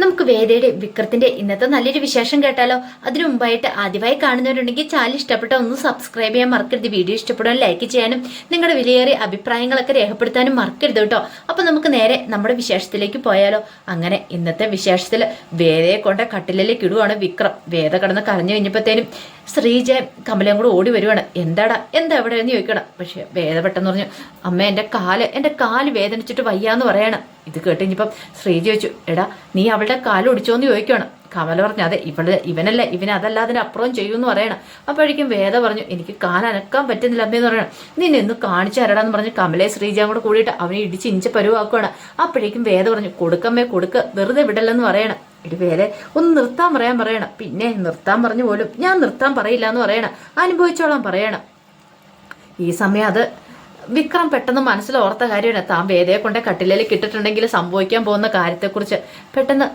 നമുക്ക് വേദയുടെ വിക്രത്തിന്റെ ഇന്നത്തെ നല്ലൊരു വിശേഷം കേട്ടാലോ. അതിനു മുമ്പായിട്ട് ആദ്യമായി കാണുന്നവരുണ്ടെങ്കിൽ ചാനൽ ഇഷ്ടപ്പെട്ട ഒന്ന് സബ്സ്ക്രൈബ് ചെയ്യാൻ മറക്കരുത്. വീഡിയോ ഇഷ്ടപ്പെടാൻ ലൈക്ക് ചെയ്യാനും നിങ്ങളുടെ വിലയേറിയ അഭിപ്രായങ്ങളൊക്കെ രേഖപ്പെടുത്താനും മറക്കരുത് കേട്ടോ. അപ്പൊ നമുക്ക് നേരെ നമ്മുടെ വിശേഷത്തിലേക്ക് പോയാലോ. അങ്ങനെ ഇന്നത്തെ വിശേഷത്തിൽ വേദയെ കൊണ്ട് കട്ടിലേക്ക് ഇടുവാണ് വിക്രം. വേദ കടന്ന് കരഞ്ഞു കഴിഞ്ഞപ്പോഴത്തേനും ശ്രീജയും കമലയും കൂടെ ഓടി വരുവാണ്. എന്താ എവിടെ എന്ന് ചോദിക്കണം. പക്ഷെ വേദ പെട്ടെന്ന് പറഞ്ഞു, അമ്മ എൻ്റെ കാല് വേദനിച്ചിട്ട് വയ്യാന്ന് പറയാണ്. ഇത് കേട്ട് ഇനിയിപ്പം ശ്രീജ ചോദിച്ചു, എടാ നീ അവളുടെ കാല് ഒടിച്ചോന്ന് ചോദിക്കണം. കമല പറഞ്ഞു, അതെ ഇവനല്ല, ഇവനതല്ല അതിനപ്പുറം ചെയ്യുമെന്ന് പറയണം. അപ്പോഴേക്കും വേദ പറഞ്ഞു, എനിക്ക് കാലനക്കാൻ പറ്റുന്നില്ല അമ്മയെന്ന് പറയണം. നിന്നെ ഒന്ന് കാണിച്ചു തരടാന്ന് പറഞ്ഞ് കമലയെ ശ്രീജയും കൂടെ കൂടിയിട്ട് അവനെ ഇടിച്ച് ഇഞ്ച പരുവാക്കുവാണ്. അപ്പോഴേക്കും വേദ പറഞ്ഞു, കൊടുക്കമ്മേ കൊടുക്ക്, വെറുതെ വിടല്ലെന്ന് പറയണം. ഇത് വേറെ ഒന്ന് നിർത്താൻ പറയണം. പിന്നെ നിർത്താൻ പറഞ്ഞു പോലും ഞാൻ നിർത്താൻ പറയില്ല എന്ന് പറയണം. അനുഭവിച്ചോളാൻ പറയണം. ഈ സമയം അത് വിക്രം പെട്ടെന്ന് മനസ്സിലോർത്ത കാര്യമാണ്. താൻ വേദയെ കൊണ്ട് കട്ടിലേക്ക് ഇട്ടിട്ടുണ്ടെങ്കിൽ സംഭവിക്കാൻ പോകുന്ന കാര്യത്തെക്കുറിച്ച് പെട്ടെന്ന്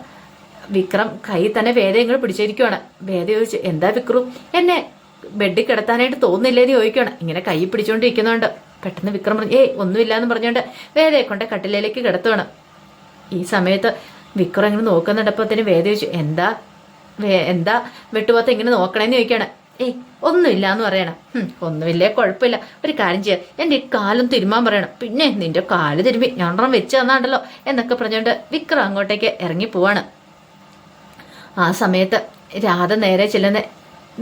വിക്രം കൈ തന്നെ വേദയെ ഇങ്ങോട്ട് പിടിച്ചിരിക്കുവാണ്. വേദ ചോദിച്ചു, എന്താ വിക്രു, എന്നെ ബെഡിൽ കിടത്താനായിട്ട് തോന്നില്ലേന്ന് ചോദിക്കുകയാണ്. ഇങ്ങനെ കൈ പിടിച്ചുകൊണ്ടിരിക്കുന്നുണ്ട്. പെട്ടെന്ന് വിക്രം പറഞ്ഞു, ഒന്നുമില്ല എന്ന് പറഞ്ഞുകൊണ്ട് വേദയെ കൊണ്ട് കട്ടിലേക്ക് കിടത്തുവാണ്. ഈ സമയത്ത് വിക്രം ഇങ്ങനെ നോക്കുന്നുണ്ടപ്പോഴത്തേന് വേദ ചോദിച്ചു, എന്താ വെട്ടുപോത്ത് ഇങ്ങനെ നോക്കണേന്ന് ചോദിക്കുകയാണ്. ഒന്നുമില്ല എന്ന് പറയണം. ഒന്നുമില്ലേ, കുഴപ്പമില്ല, ഒരു കാര്യം ചെയ്യാം, എൻ്റെ ഈ കാലും തിരുമാൻ പറയണം. പിന്നെ നിന്റെ കാല് തിരുമ്പി ഞണ്ണം വെച്ച് തന്നാണ്ടല്ലോ എന്നൊക്കെ പറഞ്ഞുകൊണ്ട് വിക്രം അങ്ങോട്ടേക്ക് ഇറങ്ങി പോവാണ്. ആ സമയത്ത് രാധ നേരെ ചെല്ലുന്ന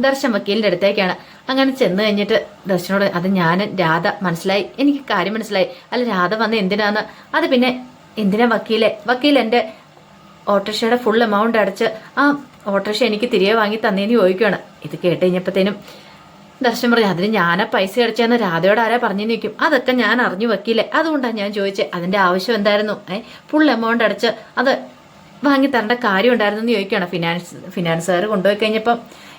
ദർശൻ വക്കീലിൻ്റെ അടുത്തേക്കാണ്. അങ്ങനെ ചെന്ന് കഴിഞ്ഞിട്ട് ദർശനോട്, അത് രാധ മനസ്സിലായി, എനിക്ക് കാര്യം മനസ്സിലായി. അല്ല രാധ വന്ന് എന്തിനാന്ന്, അത് പിന്നെ എന്തിനാ വക്കീൽ എൻ്റെ ഓട്ടോറിക്ഷയുടെ ഫുൾ എമൗണ്ട് അടച്ച് ആ ഓട്ടോറിക്ഷ എനിക്ക് തിരികെ വാങ്ങി തന്നേന്ന് ചോദിക്കുകയാണ്. ഇത് കേട്ട് കഴിഞ്ഞപ്പോഴത്തേനും ദർശൻ പറഞ്ഞു, അതിന് ഞാനാ പൈസ അടച്ചെന്ന് രാധയോട് ആരാ പറഞ്ഞു നിൽക്കും, അതൊക്കെ ഞാൻ അറിഞ്ഞു വക്കീലെ, അതുകൊണ്ടാണ് ഞാൻ ചോദിച്ചത്, അതിൻ്റെ ആവശ്യം എന്തായിരുന്നു, ഫുൾ എമൗണ്ട് അടച്ച് അത് വാങ്ങി തരേണ്ട കാര്യം ഉണ്ടായിരുന്നു എന്ന് ചോദിക്കുകയാണ്. ഫിനാൻസുകാർ കൊണ്ടുപോയി കഴിഞ്ഞപ്പം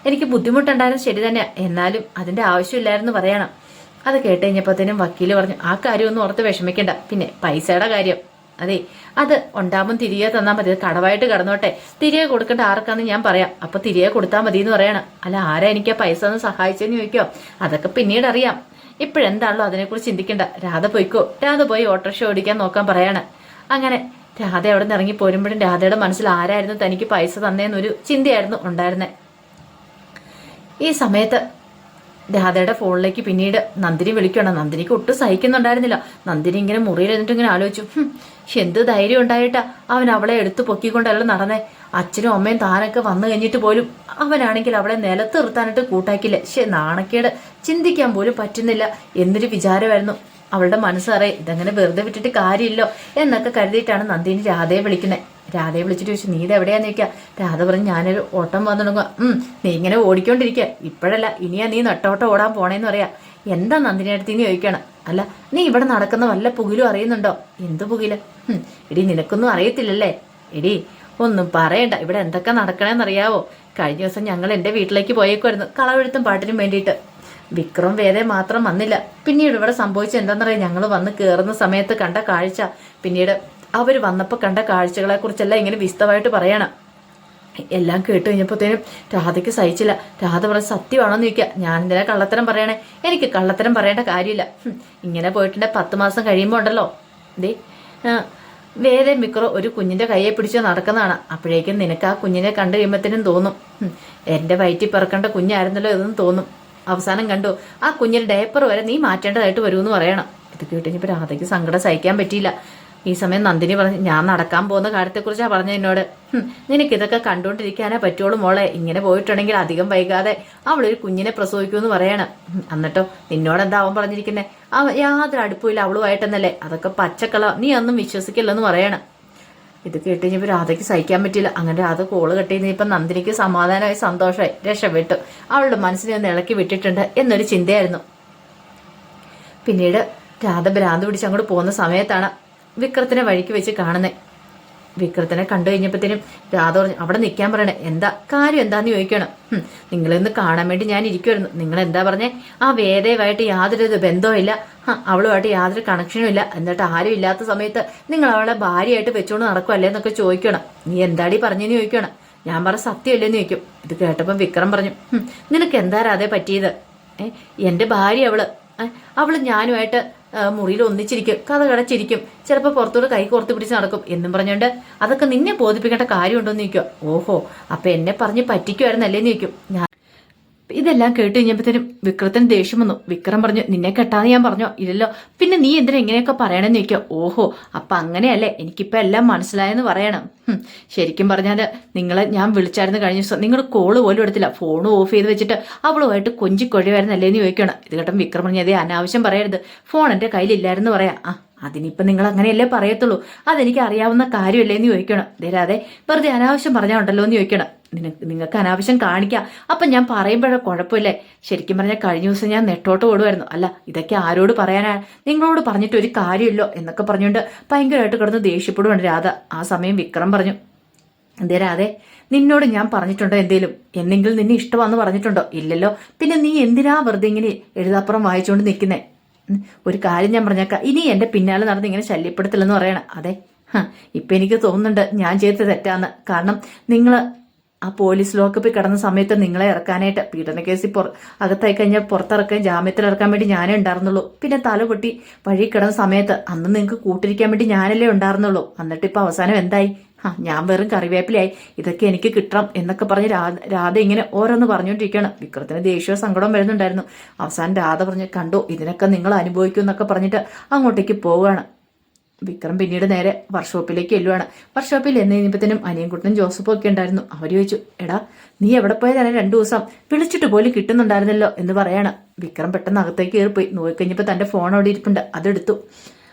എനിക്ക് ബുദ്ധിമുട്ടുണ്ടായിരുന്നു, ശരി തന്നെയാണ്, എന്നാലും അതിൻ്റെ ആവശ്യമില്ലായിരുന്നു പറയണം. അത് കേട്ട് കഴിഞ്ഞപ്പോഴത്തേനും വക്കീൽ പറഞ്ഞു, ആ കാര്യമൊന്നും ഓർത്ത് വിഷമിക്കണ്ട, പിന്നെ പൈസയുടെ കാര്യം അതെ അത് ഉണ്ടാകുമ്പോൾ തിരികെ തന്നാൽ മതി, കടവായിട്ട് കിടന്നോട്ടെ, തിരികെ കൊടുക്കേണ്ട ആർക്കാന്ന് ഞാൻ പറയാം, അപ്പൊ തിരികെ കൊടുത്താൽ മതി എന്ന് പറയണം. അല്ല ആരാ എനിക്ക് ആ പൈസ ഒന്ന് സഹായിച്ചെന്ന് ചോദിക്കോ, അതൊക്കെ പിന്നീട് അറിയാം, ഇപ്പോഴെന്താണല്ലോ അതിനെക്കുറിച്ച് ചിന്തിക്കണ്ട, രാധ പോയിക്കോ, രാധ പോയി ഓട്ടോറിക്ഷ ഓടിക്കാൻ നോക്കാൻ പറയാണ്. അങ്ങനെ രാധ അവിടെ നിന്ന് ഇറങ്ങി പോരുമ്പോഴും രാധയുടെ മനസ്സിൽ ആരായിരുന്നു തനിക്ക് പൈസ തന്നേന്നൊരു ചിന്തയായിരുന്നു ഉണ്ടായിരുന്നത്. ഈ സമയത്ത് രാധയുടെ ഫോണിലേക്ക് പിന്നീട് നന്ദിനി വിളിക്കണം. നന്ദിനിക്ക് ഒട്ടും സഹിക്കുന്നുണ്ടായിരുന്നില്ല. നന്ദിനി ഇങ്ങനെ മുറിയിൽ എന്നിട്ട് ഇങ്ങനെ ആലോചിച്ചു, എന്ത് ധൈര്യം ഉണ്ടായിട്ടാ അവൻ അവളെ എടുത്തു പൊക്കിക്കൊണ്ടല്ല നടന്നേ, അച്ഛനും അമ്മയും താനൊക്കെ വന്നു കഴിഞ്ഞിട്ട് പോലും അവനാണെങ്കിൽ അവളെ നിലത്ത് നിർത്താനായിട്ട് കൂട്ടാക്കില്ല. നാണക്കേട് ചിന്തിക്കാൻ പോലും പറ്റുന്നില്ല എന്നൊരു വിചാരമായിരുന്നു അവളുടെ മനസ്സറിയെ. ഇതങ്ങനെ വെറുതെ വിട്ടിട്ട് കാര്യമില്ലോ എന്നൊക്കെ കരുതിയിട്ടാണ് നന്ദിനി രാധയെ വിളിക്കുന്നത്. രാധയെ വിളിച്ചിട്ട് ചോദിച്ചു, നീ ഇതെവിടെയാന്ന് ചോദിക്കുക. രാധ പറഞ്ഞു, ഞാനൊരു ഓട്ടം വന്നു തുടങ്ങുക. നീ ഇങ്ങനെ ഓടിക്കൊണ്ടിരിക്കുക, ഇപ്പോഴല്ല ഇനിയാ നീ നെട്ടോട്ടം ഓടാൻ പോണേന്ന് പറയാ. എന്താ നന്ദിനി അടുത്തിന്ന് ചോദിക്കണം. അല്ല നീ ഇവിടെ നടക്കുന്ന വല്ല പുകിലും അറിയുന്നുണ്ടോ? എന്ത് പുകില്? എടി നിനക്കൊന്നും അറിയത്തില്ലല്ലേ? എടി ഒന്നും പറയണ്ട, ഇവിടെ എന്തൊക്കെ നടക്കണേന്നറിയാവോ? കഴിഞ്ഞ ദിവസം ഞങ്ങൾ എൻ്റെ വീട്ടിലേക്ക് പോയേക്കുമായിരുന്നു കളവെഴുത്തും പാട്ടിനും വേണ്ടിയിട്ട്. വിക്രം വേദയെ മാത്രം വന്നില്ല. പിന്നീട് ഇവിടെ സംഭവിച്ചത് എന്താണെന്നറിയാം, ഞങ്ങൾ വന്ന് കയറുന്ന സമയത്ത് കണ്ട കാഴ്ച, പിന്നീട് അവർ വന്നപ്പോൾ കണ്ട കാഴ്ചകളെ കുറിച്ചെല്ലാം ഇങ്ങനെ വിശദമായിട്ട് പറയണം. എല്ലാം കേട്ട് കഴിഞ്ഞപ്പോഴത്തേനും രാധയ്ക്ക് സഹിച്ചില്ല. രാധ പറഞ്ഞ സത്യമാണോന്ന് ചോദിക്കുക. ഞാൻ എന്തിനാ കള്ളത്തരം പറയണേ? എനിക്ക് കള്ളത്തരം പറയേണ്ട കാര്യമില്ല. ഇങ്ങനെ പോയിട്ടുണ്ടെ 10 മാസം കഴിയുമ്പോൾ ഉണ്ടല്ലോ, ദേ വേദ മിക്രോ ഒരു കുഞ്ഞിന്റെ കയ്യെ പിടിച്ച് നടക്കുന്നതാണ്. അപ്പോഴേക്കും നിനക്ക് ആ കുഞ്ഞിനെ കണ്ടു കഴിയുമ്പോഴത്തേനും തോന്നും, എൻ്റെ വയറ്റിൽ പിറക്കേണ്ട കുഞ്ഞായിരുന്നല്ലോ ഇതെന്ന് തോന്നും. അവസാനം കണ്ടു ആ കുഞ്ഞിന്റെ ഡയപ്പർ വരെ നീ മാറ്റേണ്ടതായിട്ട് വരുമെന്ന് പറയണം. ഇത് കേട്ടുകഴിഞ്ഞപ്പോൾ രാധയ്ക്ക് സങ്കടം സഹിക്കാൻ പറ്റിയില്ല. ഈ സമയം നന്ദിനി പറഞ്ഞു, ഞാൻ നടക്കാൻ പോകുന്ന കാര്യത്തെക്കുറിച്ചാണ് പറഞ്ഞ എന്നോട്. നിനക്കിതൊക്കെ കണ്ടുകൊണ്ടിരിക്കാനേ പറ്റുള്ളൂ മോളെ, ഇങ്ങനെ പോയിട്ടുണ്ടെങ്കിൽ അധികം വൈകാതെ അവളൊരു കുഞ്ഞിനെ പ്രസവിക്കുമെന്ന് പറയണം. എന്നിട്ടോ നിന്നോടെന്താ അവൻ പറഞ്ഞിരിക്കുന്നത്? യാതൊരു അടുപ്പമില്ല അവളുമായിട്ടെന്നല്ലേ, അതൊക്കെ പച്ചക്കള, നീ ഒന്നും വിശ്വസിക്കില്ലെന്ന് പറയണം. ഇത് കേട്ടുകഴിഞ്ഞപ്പോൾ രാധയ്ക്ക് സഹിക്കാൻ പറ്റിയില്ല. അങ്ങനെ രാധ കോള് കെട്ടിയിരുന്ന ഇപ്പം നന്ദിനിക്ക് സമാധാനമായി സന്തോഷമായി രക്ഷപ്പെട്ടു. അവളുടെ മനസ്സിനെ ഒന്ന് ഇളക്കി വിട്ടിട്ടുണ്ട് എന്നൊരു ചിന്തയായിരുന്നു. പിന്നീട് രാധ ഭ്രാന്ത് പിടിച്ച് അങ്ങോട്ട് പോകുന്ന സമയത്താണ് വിക്രത്തിനെ വഴിക്ക് വെച്ച് കാണുന്നത്. വിക്രത്തിനെ കണ്ടു കഴിഞ്ഞപ്പോഴത്തേനും രാധ പറഞ്ഞു, അവിടെ നിൽക്കാൻ പറയണേ, എന്താ കാര്യം എന്താന്ന് ചോദിക്കണം. നിങ്ങളിന്ന് കാണാൻ വേണ്ടി ഞാൻ ഇരിക്കുമായിരുന്നു. നിങ്ങൾ എന്താ പറഞ്ഞേ? ആ വേദയുമായിട്ട് യാതൊരു ബന്ധവും ഇല്ല, അവളുമായിട്ട് യാതൊരു കണക്ഷനും ഇല്ല, എന്നിട്ട് ആരും ഇല്ലാത്ത സമയത്ത് നിങ്ങൾ അവളെ ഭാര്യയായിട്ട് വെച്ചുകൊണ്ട് നടക്കുമല്ലേ എന്നൊക്കെ ചോദിക്കണം. നീ എന്താടി പറഞ്ഞെന്ന് ചോദിക്കണം. ഞാൻ പറഞ്ഞ സത്യമല്ലേന്ന് ചോദിക്കും. ഇത് കേട്ടപ്പം വിക്രം പറഞ്ഞു, നിനക്ക് എന്താ രാധേ പറ്റിയത്? എൻ്റെ ഭാര്യ അവള് ഞാനുമായിട്ട് മുറിയിൽ ഒന്നിച്ചിരിക്കും, കഥ കടച്ചിരിക്കും, ചിലപ്പോൾ പുറത്തോട് കൈ കോർത്ത് പിടിച്ച് നടക്കും എന്നും പറഞ്ഞുകൊണ്ട് അതൊക്കെ നിന്നെ ബോധിപ്പിക്കേണ്ട കാര്യമുണ്ടോന്ന് ചോദിക്കുക. ഓഹോ, അപ്പൊ എന്നെ പറഞ്ഞ് പറ്റിക്കുമായിരുന്നല്ലേന്ന് ചോദിക്കും. ഇതെല്ലാം കേട്ട് കഴിഞ്ഞപ്പോഴത്തേനും വിക്രത്തിന് ദേഷ്യം വന്നു. വിക്രം പറഞ്ഞു, നിന്നെ കെട്ടാന്ന് ഞാൻ പറഞ്ഞോ? ഇല്ലല്ലോ. പിന്നെ നീ എന്തിനാ ഇങ്ങനെയൊക്കെ പറയണമെന്ന് ചോദിക്കുക. ഓഹോ, അപ്പൊ അങ്ങനെയല്ലേ, എനിക്കിപ്പോ എല്ലാം മനസ്സിലായെന്ന് പറയണം. ശരിക്കും പറഞ്ഞാല് നിങ്ങളെ ഞാൻ വിളിച്ചായിരുന്നു കഴിഞ്ഞ ദിവസം, നിങ്ങൾ കോള് പോലും എടുത്തില്ല, ഫോൺ ഓഫ് ചെയ്ത് വെച്ചിട്ട് അവളുമായിട്ട് കൊഞ്ചിക്കൊഴിവായിരുന്നല്ലേന്ന് ചോദിക്കണം. ഇത് കേട്ടം വിക്രം പറഞ്ഞു, അതേ അനാവശ്യം പറയരുത്, ഫോൺ എന്റെ കയ്യിലില്ലായിരുന്നു പറയാം. അതിനിപ്പോ നിങ്ങൾ അങ്ങനെയല്ലേ പറയത്തുള്ളൂ, അതെനിക്ക് അറിയാവുന്ന കാര്യമല്ലേന്ന് ചോദിക്കണം. തരാതെ വെറുതെ അനാവശ്യം പറഞ്ഞാണ്ടല്ലോ എന്ന് ചോദിക്കണം. നിങ്ങൾക്ക് അനാവശ്യം കാണിക്കാം, അപ്പൊ ഞാൻ പറയുമ്പോഴേ കുഴപ്പമില്ലേ? ശരിക്കും പറഞ്ഞാൽ കഴിഞ്ഞ ദിവസം ഞാൻ നെട്ടോട്ട് ഓടുമായിരുന്നു. അല്ല, ഇതൊക്കെ ആരോട് പറയാനാ, നിങ്ങളോട് പറഞ്ഞിട്ട് ഒരു കാര്യമില്ലോ എന്നൊക്കെ പറഞ്ഞുകൊണ്ട് ഭയങ്കരമായിട്ട് കിടന്ന് ദേഷ്യപ്പെടുവാണ് രാധ. ആ സമയം വിക്രം പറഞ്ഞു, എന്തേ രാധേ, നിന്നോട് ഞാൻ പറഞ്ഞിട്ടുണ്ടോ എന്തെങ്കിലും നിന്നെ ഇഷ്ടമാണെന്ന് പറഞ്ഞിട്ടുണ്ടോ? ഇല്ലല്ലോ. പിന്നെ നീ എന്തിനാ വെറുതെ ഇങ്ങനെ എഴുതാപ്പുറം വായിച്ചുകൊണ്ട് നിൽക്കുന്നേ? ഒരു കാര്യം ഞാൻ പറഞ്ഞേക്കാം, ഇനി എന്റെ പിന്നാലെ നടന്ന് ഇങ്ങനെ ശല്യപ്പെടുത്തില്ലെന്ന് പറയണം. അതെ, ഇപ്പൊ എനിക്ക് തോന്നുന്നുണ്ട് ഞാൻ ചെയ്തത് തെറ്റാന്ന്. കാരണം നിങ്ങള് ആ പോലീസ് ലോക്കപ്പിൽ കിടന്ന സമയത്ത് നിങ്ങളെ ഇറക്കാനായിട്ട്, പീഡന കേസിൽ അകത്തായി കഴിഞ്ഞാൽ പുറത്തിറക്കാൻ, ജാമ്യത്തിൽ ഇറക്കാൻ വേണ്ടി ഞാനേ ഉണ്ടായിരുന്നുള്ളൂ. പിന്നെ തല പൊട്ടി വഴി കിടന്ന സമയത്ത് അന്ന് നിങ്ങൾക്ക് കൂട്ടിരിക്കാൻ വേണ്ടി ഞാനല്ലേ ഉണ്ടായിരുന്നുള്ളൂ. എന്നിട്ട് ഇപ്പൊ അവസാനം എന്തായി? ഞാൻ വെറും കറിവേപ്പിലായി, ഇതൊക്കെ എനിക്ക് കിട്ടണം എന്നൊക്കെ പറഞ്ഞ് രാധ ഇങ്ങനെ ഓരോന്ന് പറഞ്ഞുകൊണ്ടിരിക്കുകയാണ്. വിക്രത്തിന് ദേഷ്യവും സങ്കടവും വരുന്നുണ്ടായിരുന്നു. അവസാനം രാധ പറഞ്ഞു, കണ്ടോ ഇതിനൊക്കെ നിങ്ങൾ അനുഭവിക്കും എന്നൊക്കെ പറഞ്ഞിട്ട് അങ്ങോട്ടേക്ക് പോവുകയാണ്. വിക്രം പിന്നീട് നേരെ വർക്ക്ഷോപ്പിലേക്ക് എല്ലുവാണ്. വർക്ക്ഷോപ്പിൽ എന്ന് കഴിഞ്ഞപ്പോഴത്തേനും അനിയൻകുട്ടനും ജോസഫും ഒക്കെ ഉണ്ടായിരുന്നു. അവർ ചോദിച്ചു, എടാ നീ എവിടെ പോയതാണ്? 2 ദിവസം വിളിച്ചിട്ട് പോലും കിട്ടുന്നുണ്ടായിരുന്നല്ലോ എന്ന് പറയാണ്. വിക്രം പെട്ടെന്ന് അകത്തേക്ക് കയറിപ്പോയി. നോക്കിക്കഴിഞ്ഞപ്പോൾ തന്റെ ഫോൺ അവിടെ ഇരിപ്പുണ്ട്, അതെടുത്തു.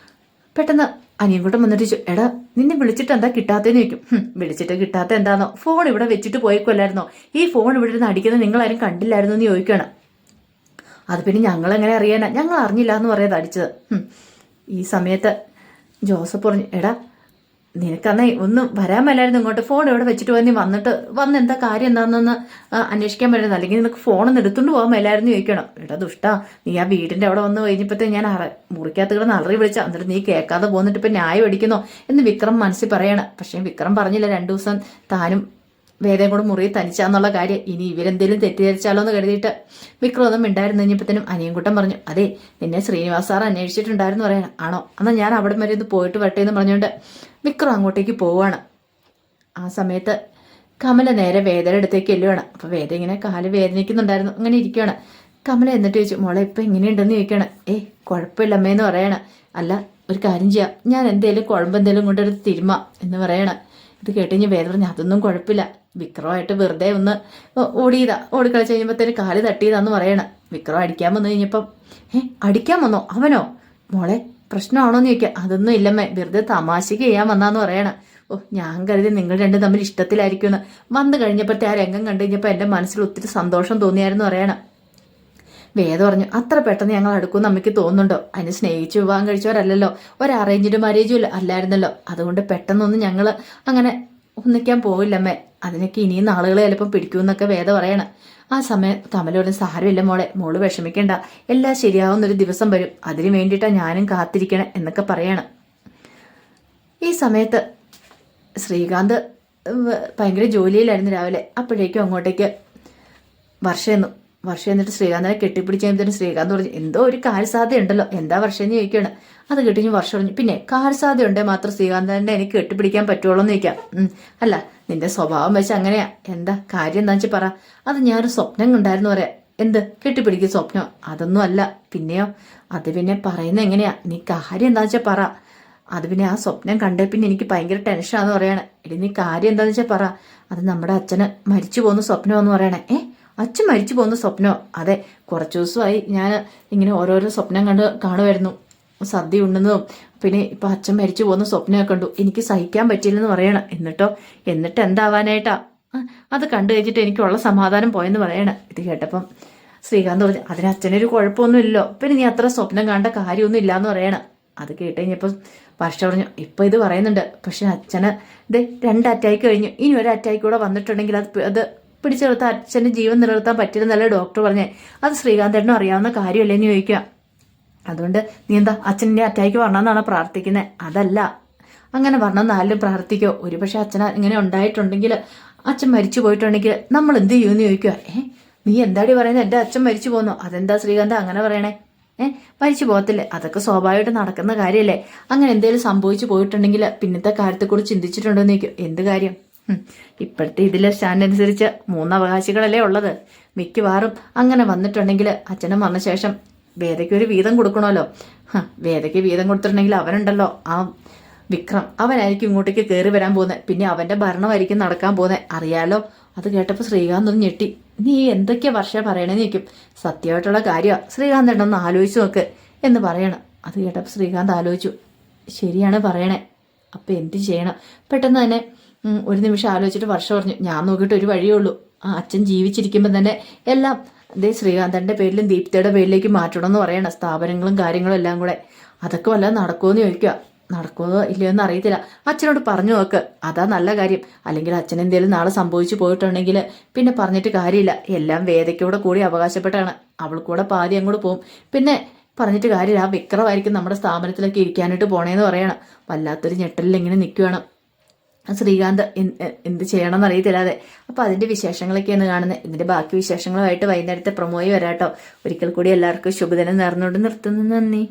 പെട്ടെന്ന് അനിയൻകുട്ടൻ വന്നിട്ട് ചോദിച്ചു, എടാ നിന്നെ വിളിച്ചിട്ട് എന്താ കിട്ടാത്തതെന്ന് ചോദിക്കും. വിളിച്ചിട്ട് കിട്ടാത്ത എന്താണോ, ഫോൺ ഇവിടെ വെച്ചിട്ട് പോയിക്കൊല്ലായിരുന്നോ? ഈ ഫോൺ ഇവിടെ ഇരുന്ന് അടിക്കുന്നത് നിങ്ങളാരും കണ്ടില്ലായിരുന്നു എന്ന് ചോദിക്കണം. അത് പിന്നെ ഞങ്ങൾ എങ്ങനെ അറിയാനാ, ഞങ്ങൾ അറിഞ്ഞില്ല എന്ന് പറയാതെ അടിച്ചത്. ഈ സമയത്ത് ജോസഫ് പറഞ്ഞു, എടാ നിനക്കന്നേ ഒന്നും വരാൻ മേലായിരുന്നു ഇങ്ങോട്ട്, ഫോൺ ഇവിടെ വെച്ചിട്ട് പോയി നീ വന്ന് എന്താ കാര്യം എന്താണെന്നൊന്ന് അന്വേഷിക്കാൻ പറ്റുന്നത്, അല്ലെങ്കിൽ നിനക്ക് ഫോണൊന്നും എടുത്തുകൊണ്ട് പോകാൻ മേലായിരുന്നു ചോദിക്കണം. എടാ ദുഷ്ടാ, നീ ആ വീടിന്റെ അവിടെ വന്ന് കഴിഞ്ഞപ്പോഴത്തേ ഞാൻ മുറിക്കകത്ത് കിടന്ന് അലറി വിളിച്ച, എന്നിട്ട് നീ കേൾക്കാതെ പോന്നിട്ട് ഇപ്പൊ ന്യായം അടിക്കുന്നോ എന്ന് വിക്രം മനസ്സിൽ പറയണം. പക്ഷെ വിക്രം പറഞ്ഞില്ല 2 ദിവസം താനും വേദയും കൂടെ മുറിയിൽ തനിച്ചാന്നുള്ള കാര്യം. ഇനി ഇവരെന്തേലും തെറ്റിദ്ധരിച്ചാലോ എന്ന് കരുതിയിട്ട് വിക്രം ഒന്നും മിണ്ടായിരുന്നു. കഴിഞ്ഞപ്പോഴത്തേനും അനിയൻകുട്ടൻ പറഞ്ഞു, അതെ നിന്നെ ശ്രീനിവാസ് സാർ അന്വേഷിച്ചിട്ടുണ്ടായിരുന്നു പറയണം. ആണോ? എന്നാൽ ഞാൻ അവിടെ വരെ ഇത് പോയിട്ട് വരട്ടെ എന്ന് പറഞ്ഞുകൊണ്ട് വിക്രം അങ്ങോട്ടേക്ക് പോവാണ്. ആ സമയത്ത് കമല നേരെ വേദയുടെ അടുത്തേക്ക് എല്ലുവാണ്. അപ്പൊ വേദ ഇങ്ങനെ കാല് വേദനിക്കുന്നുണ്ടായിരുന്നു, അങ്ങനെ ഇരിക്കുകയാണ്. കമല എന്നിട്ട് ചോദിച്ചു, മോളെ ഇപ്പൊ എങ്ങനെയുണ്ടെന്ന് ചോദിക്കണം. കുഴപ്പമില്ല അമ്മയെന്ന് പറയണം. അല്ല ഒരു കാര്യം ചെയ്യാം, ഞാൻ എന്തേലും കുഴമ്പെന്തേലും കൊണ്ടെടുത്ത് തിരുമ എന്ന് പറയണം. ഇത് കേട്ടുകഴിഞ്ഞ് വേദ പറഞ്ഞു, അതൊന്നും കുഴപ്പമില്ല, വിക്രമായിട്ട് വെറുതെ ഒന്ന് ഓടിക്കളിച്ച് കഴിഞ്ഞപ്പോഴത്തേന് കാല് തട്ടിയതാന്ന് പറയണം. വിക്രം അടിക്കാൻ വന്നു കഴിഞ്ഞപ്പം, അടിക്കാൻ വന്നോ അവനോ? മോളെ പ്രശ്നമാണോന്ന് ചോദിക്കാം. അതൊന്നും ഇല്ലമ്മേ, വെറുതെ തമാശക്ക് ചെയ്യാൻ വന്നാന്ന് പറയണം. ഞാൻ കരുതി നിങ്ങൾ രണ്ടും തമ്മിൽ ഇഷ്ടത്തിലായിരിക്കുമെന്ന്. വന്നു കഴിഞ്ഞപ്പോഴത്തെ ആ രംഗം കണ്ടു കഴിഞ്ഞപ്പോൾ എന്റെ മനസ്സിൽ ഒത്തിരി സന്തോഷം തോന്നിയായിരുന്നു പറയണം. വേദ പറഞ്ഞു, അത്ര പെട്ടെന്ന് ഞങ്ങൾ അടുക്കുമെന്ന് അമ്മയ്ക്ക് തോന്നുന്നുണ്ടോ? അതിന് സ്നേഹിച്ച് വിവാഹം കഴിച്ചവരല്ലല്ലോ, ഒരു അറേഞ്ച്ഡ് മാരേജും അല്ലായിരുന്നല്ലോ. അതുകൊണ്ട് പെട്ടെന്നൊന്നും ഞങ്ങൾ അങ്ങനെ ഒന്നിക്കാൻ പോവില്ലമ്മേ, അതിനൊക്കെ ഇനിയും നാളുകൾ ചിലപ്പം പിടിക്കുമെന്നൊക്കെ വേദ പറയണം. ആ സമയം കമലോട് സാരമില്ല മോള് വിഷമിക്കേണ്ട, എല്ലാം ശരിയാവുന്നൊരു ദിവസം വരും, അതിനു വേണ്ടിയിട്ടാണ് ഞാനും കാത്തിരിക്കണം എന്നൊക്കെ പറയണം. ഈ സമയത്ത് ശ്രീകാന്ത് ഭയങ്കര ജോലിയിലായിരുന്നു രാവിലെ. അപ്പോഴേക്കും അങ്ങോട്ടേക്ക് വർഷ എന്നിട്ട് ശ്രീകാന്തിനെ കെട്ടിപ്പിടിച്ച് കഴിയുമ്പോഴത്തേനും ശ്രീകാന്ത് പറഞ്ഞു, എന്തോ ഒരു കാര്യസാധ്യത ഉണ്ടല്ലോ, എന്താ വർഷം എന്ന് ചോദിക്കുകയാണ്. അത് കേട്ടിഞ്ഞ് വർഷം പറഞ്ഞു, പിന്നെ കാര്യസാധ്യത ഉണ്ടെങ്കിൽ മാത്രം ശ്രീകാന്തിനെ എനിക്ക് കെട്ടിപ്പിടിക്കാൻ പറ്റുള്ളൂ എന്ന് ചോദിക്കാം. അല്ല നിന്റെ സ്വഭാവം വെച്ച് അങ്ങനെയാ, എന്താ കാര്യം എന്താ വെച്ചാൽ പറ. അത് ഞാനൊരു സ്വപ്നം കണ്ടായിരുന്നു പറയാം. എന്ത് കെട്ടിപ്പിടിക്കും സ്വപ്നം? അതൊന്നും അല്ല. പിന്നെയോ? അത് പിന്നെ പറയുന്നത് എങ്ങനെയാ, നീ കാര്യം എന്താ വെച്ചാൽ പറ. അത് പിന്നെ ആ സ്വപ്നം കണ്ടേ പിന്നെ എനിക്ക് ഭയങ്കര ടെൻഷനാന്ന് പറയണേ. എടി നീ കാര്യം എന്താന്ന് വെച്ചാൽ പറ. അത് നമ്മുടെ അച്ഛന് മരിച്ചു പോകുന്ന സ്വപ്നമെന്ന് പറയണേ. അച്ഛൻ മരിച്ചു പോകുന്ന സ്വപ്നമോ? അതെ, കുറച്ചു ദിവസമായി ഞാൻ ഇങ്ങനെ ഓരോരോ സ്വപ്നം കാണുമായിരുന്നു. സദ്യ ഉണ്ടെന്നതും പിന്നെ ഇപ്പൊ അച്ഛൻ മരിച്ചു പോകുന്ന സ്വപ്നമൊക്കെ കണ്ടു. എനിക്ക് സഹിക്കാൻ പറ്റിയില്ലെന്ന് പറയണം. എന്നിട്ട് എന്താവാനായിട്ടാ? അത് കണ്ടു കഴിഞ്ഞിട്ട് എനിക്കുള്ള സമാധാനം പോയെന്ന് പറയണം. ഇത് കേട്ടപ്പം ശ്രീകാന്ത് പറഞ്ഞു, അതിന് അച്ഛനൊരു കുഴപ്പമൊന്നുമില്ലല്ലോ, പിന്നെ നീ അത്ര സ്വപ്നം കാണേണ്ട കാര്യമൊന്നും ഇല്ലാന്ന് പറയണം. അത് കേട്ട് കഴിഞ്ഞപ്പോൾ വർഷ പറഞ്ഞു, ഇപ്പൊ ഇത് പറയുന്നുണ്ട്, പക്ഷെ അച്ഛന് ഇത് 2 അറ്റാക്ക് കഴിഞ്ഞു, ഇനി ഒരു അറ്റാക്ക് കൂടെ വന്നിട്ടുണ്ടെങ്കിൽ അത് പിടിച്ചു നിർത്താൻ അച്ഛൻ്റെ ജീവൻ നിലനിർത്താൻ പറ്റില്ലെന്നല്ലേ ഡോക്ടർ പറഞ്ഞേ. അത് ശ്രീകാന്തേട്ടനും അറിയാവുന്ന കാര്യമല്ലേന്ന് ചോദിക്കുക. അതുകൊണ്ട് നീ എന്താ അച്ഛൻ്റെ അറ്റാക്ക് വരണമെന്നാണ് പ്രാർത്ഥിക്കുന്നത്? അതല്ല, അങ്ങനെ വരണമെന്ന് ആരും പ്രാർത്ഥിക്കോ? ഒരുപക്ഷെ അച്ഛന് ഇങ്ങനെ ഉണ്ടായിട്ടുണ്ടെങ്കിൽ, അച്ഛൻ മരിച്ചു പോയിട്ടുണ്ടെങ്കിൽ നമ്മൾ എന്ത് ചെയ്യുമെന്ന് ചോദിക്കുക. നീ എന്താടി പറയുന്നത്? എൻ്റെ അച്ഛൻ മരിച്ചു പോന്നോ? അതെന്താ ശ്രീകാന്ത അങ്ങനെ പറയണേ? മരിച്ചു പോകത്തില്ലേ? അതൊക്കെ സ്വാഭാവികമായിട്ട് നടക്കുന്ന കാര്യമല്ലേ? അങ്ങനെ എന്തെങ്കിലും സംഭവിച്ചു പോയിട്ടുണ്ടെങ്കിൽ പിന്നത്തെ കാര്യത്തെ കുറിച്ച് ചിന്തിച്ചിട്ടുണ്ടോ എന്ന് ചോദിക്കും. എന്ത് കാര്യം? ഇപ്പോഴത്തെ ഇതിലെ സ്റ്റാൻഡ് അനുസരിച്ച് 3 അവകാശികളല്ലേ ഉള്ളത്. മിക്കവാറും അങ്ങനെ വന്നിട്ടുണ്ടെങ്കിൽ അച്ഛനും വന്ന ശേഷം വേദയ്ക്ക് ഒരു വീതം കൊടുക്കണമല്ലോ. വേദയ്ക്ക് വീതം കൊടുത്തിട്ടുണ്ടെങ്കിൽ അവനുണ്ടല്ലോ ആ വിക്രം, അവനായിരിക്കും ഇങ്ങോട്ടേക്ക് കയറി വരാൻ പോകുന്നത്. പിന്നെ അവന്റെ ഭരണമായിരിക്കും നടക്കാൻ പോകുന്നത്. അറിയാലോ. അത് കേട്ടപ്പോൾ ശ്രീകാന്ത് ഒന്ന് ഞെട്ടി. നീ എന്തൊക്കെയാ വർഷ പറയണേന്ന് ചോദിക്കും. സത്യമായിട്ടുള്ള കാര്യമാണ് ശ്രീകാന്ത് ഉണ്ടോന്ന് ആലോചിച്ച് നോക്ക് എന്ന് പറയണം. അത് കേട്ടപ്പോൾ ശ്രീകാന്ത് ആലോചിച്ചു. ശരിയാണ് പറയണേ. അപ്പൊ എന്ത് ചെയ്യണം? പെട്ടെന്ന് തന്നെ ഒരു നിമിഷം ആലോചിച്ചിട്ട് വർഷ പറഞ്ഞു, ഞാൻ നോക്കിയിട്ട് ഒരു വഴിയേ ഉള്ളൂ. ആ അച്ഛൻ ജീവിച്ചിരിക്കുമ്പോൾ തന്നെ എല്ലാം ശ്രീകാന്തന്റെ പേരിലും ദീപ്തിയുടെ പേരിലേക്ക് മാറ്റണമെന്ന് പറയണം. സ്ഥാപനങ്ങളും കാര്യങ്ങളും എല്ലാം കൂടെ. അതൊക്കെ വല്ലതും നടക്കുമെന്ന് ചോദിക്കുക. നടക്കുമോ ഇല്ലയോ എന്ന് അറിയത്തില്ല. അച്ഛനോട് പറഞ്ഞു നോക്ക്, അതാ നല്ല കാര്യം. അല്ലെങ്കിൽ അച്ഛൻ എന്തെങ്കിലും നാളെ സംഭവിച്ചു പോയിട്ടുണ്ടെങ്കിൽ പിന്നെ പറഞ്ഞിട്ട് കാര്യമില്ല. എല്ലാം വേദയ്ക്കൂടെ കൂടി അവകാശപ്പെട്ടാണ്. അവൾക്കൂടെ പാതി അങ്ങോട്ട് പോകും. പിന്നെ പറഞ്ഞിട്ട് കാര്യമില്ല. ആ വിക്രമായിരിക്കും നമ്മുടെ സ്ഥാപനത്തിലൊക്കെ ഇരിക്കാനായിട്ട് പോണേന്ന് പറയണം. വല്ലാത്തൊരു ഞെട്ടലിൽ ഇങ്ങനെ നിൽക്കുകയാണ് ശ്രീകാന്ത്. എന്ത് ചെയ്യണമെന്ന് അറിയത്തില്ലാതെ. അപ്പൊ അതിന്റെ വിശേഷങ്ങളൊക്കെയാണ് കാണുന്നത്. ഇതിന്റെ ബാക്കി വിശേഷങ്ങളുമായിട്ട് വൈകുന്നേരത്തെ പ്രൊമോയി വരാട്ടോ. ഒരിക്കൽ കൂടി എല്ലാവർക്കും ശുഭദിനം നേർന്നുകൊണ്ട് നിർത്തുന്നു. നന്ദി.